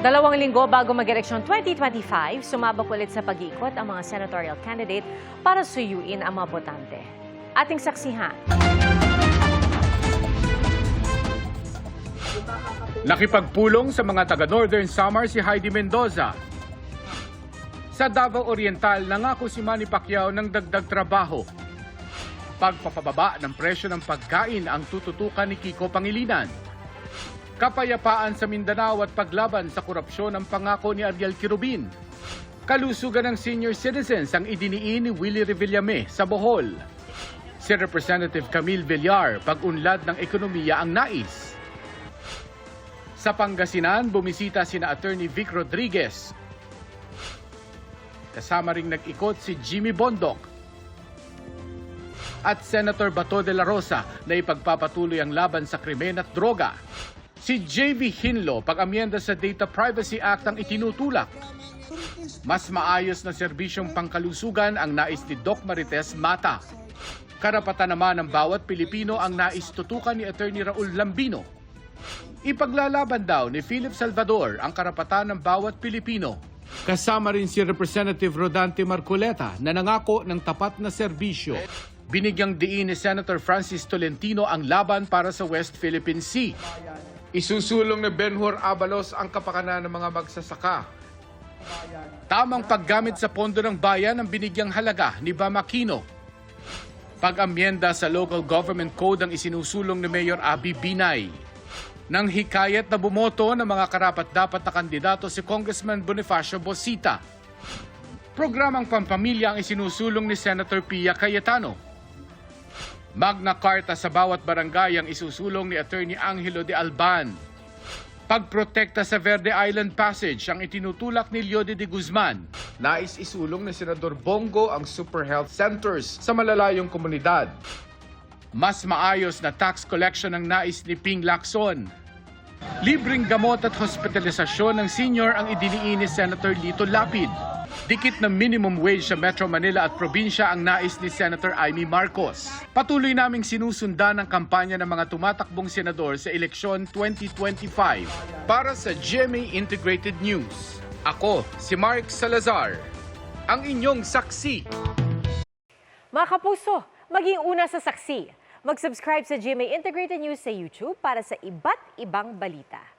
2 linggo bago mag-eleksyon 2025, sumabak ulit sa pag-iikot ang mga senatorial candidate para suyuin ang mga botante. Ating saksihan. Nakipagpulong sa mga taga-Northern Samar si Heidi Mendoza. Sa Davao Oriental, nangako si Manny Pacquiao ng dagdag trabaho. Pagpapababa ng presyo ng pagkain ang tututukan ni Kiko Pangilinan. Kapayapaan sa Mindanao at paglaban sa korupsyon ang pangako ni Ariel Quirubin. Kalusugan ng senior citizens ang idiniin ni Willie Revillame sa Bohol. Si Representative Camille Villar, pag-unlad ng ekonomiya ang nais. Sa Pangasinan, bumisita sina Attorney Vic Rodriguez. Kasama ring nag-ikot si Jimmy Bondoc at Senator Bato de la Rosa na ipagpapatuloy ang laban sa krimen at droga. Si J.V. Hinlo, pag-amyenda sa Data Privacy Act ang itinutulak. Mas maayos na serbisyong pangkalusugan ang nais ni Doc Marites Mata. Karapatan naman ng bawat Pilipino ang nais tutukan ni Attorney Raul Lambino. Ipaglalaban daw ni Philip Salvador ang karapatan ng bawat Pilipino. Kasama rin si Representative Rodante Marcoleta na nangako ng tapat na serbisyo. Binigyang diin ni Senator Francis Tolentino ang laban para sa West Philippine Sea. Isusulong ni Benhur Abalos ang kapakanan ng mga magsasaka. Tamang paggamit sa pondo ng bayan ang binigyang halaga ni Bam Aquino. Pag-amyenda sa Local Government Code ang isinusulong ni Mayor Abby Binay. Nang hikayat na bumoto ng mga karapat-dapat na kandidato si Congressman Bonifacio Bosita. Programang pampamilya ang isinusulong ni Senator Pia Cayetano. Magna Carta sa bawat barangay ang isusulong ni Attorney Angelo de Alban. Pagprotekta sa Verde Island Passage ang itinutulak ni Leody de Guzman. Nais isulong ni Senador Bongo ang super health centers sa malalayong komunidad. Mas maayos na tax collection ang nais ni Ping Lacson. Libreng gamot at hospitalisasyon ng senior ang idiniin ni Senator Lito Lapid. Dikit na minimum wage sa Metro Manila at probinsya ang nais ni Senator Amy Marcos. Patuloy naming sinusundan ang kampanya ng mga tumatakbong senador sa eleksyon 2025. Para sa GMA Integrated News, ako si Mark Salazar, ang inyong saksi. Mga kapuso, maging una sa saksi. Mag-subscribe sa GMA Integrated News sa YouTube para sa iba't ibang balita.